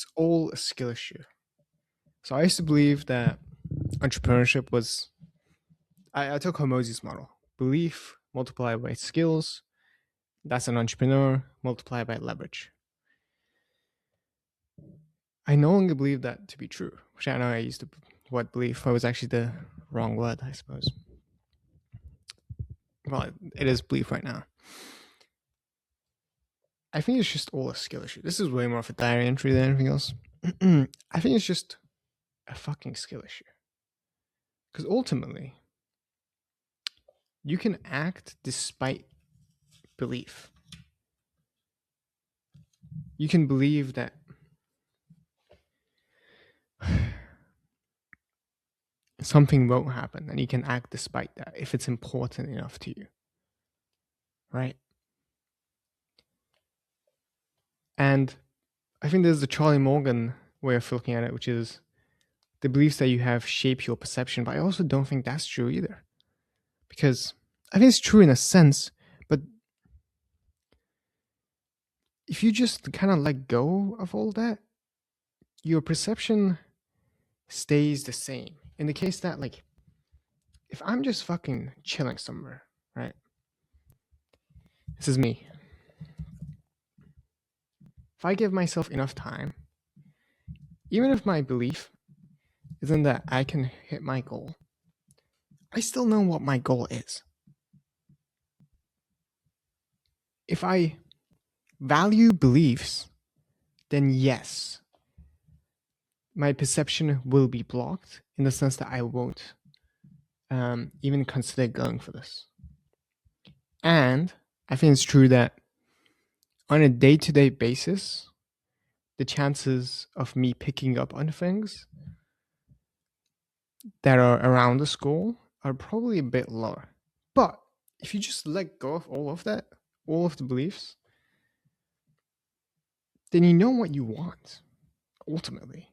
It's all a skill issue. So I used to believe that entrepreneurship was. I took Hormozi's model: belief multiplied by skills. That's an entrepreneur multiplied by leverage. I no longer believe that to be true, which I know I used to. What belief was actually the wrong word, I suppose. Well, it is belief right now. I think it's just all a skill issue. This is way more of a diary entry than anything else. I think it's just a fucking skill issue. Because ultimately, you can act despite belief. You can believe that something won't happen, and you can act despite that if it's important enough to you. Right? And I think there's the Charlie Morgan way of looking at it, which is the beliefs that you have shape your perception. But I also don't think that's true either. Because I think it's true in a sense, but if you just kind of let go of all that, your perception stays the same. In the case that, like, if I'm just fucking chilling somewhere, right? This is me. If I give myself enough time, even if my belief isn't that I can hit my goal, I still know what my goal is. If I value beliefs, then yes, my perception will be blocked in the sense that I won't even consider going for this. And I think it's true that on a day-to-day basis, the chances of me picking up on things that are around the goal are probably a bit lower. But if you just let go of all of that, all of the beliefs, then you know what you want, ultimately.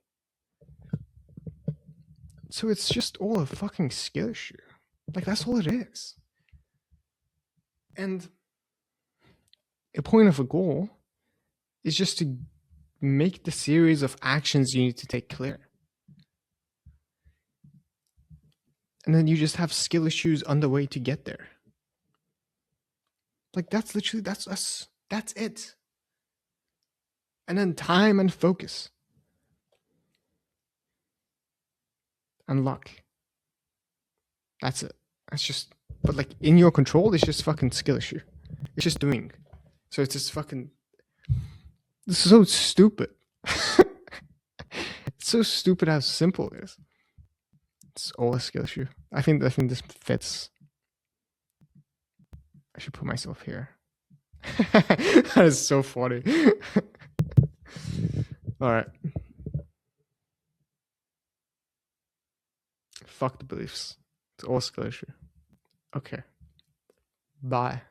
So it's just all a fucking skill issue. Like, that's all it is. And the point of a goal is just to make the series of actions you need to take clear. And then you just have skill issues on the way to get there. Like, that's literally, that's us. That's it. And then time and focus. And luck. That's it. That's just, but like in your control, it's just fucking skill issue. It's just doing. So it's just fucking, this is so stupid. It's so stupid how simple it is. It's all a skill issue. I think this fits. I should put myself here. That is so funny. All right. Fuck the beliefs. It's all skill issue. Okay. Bye.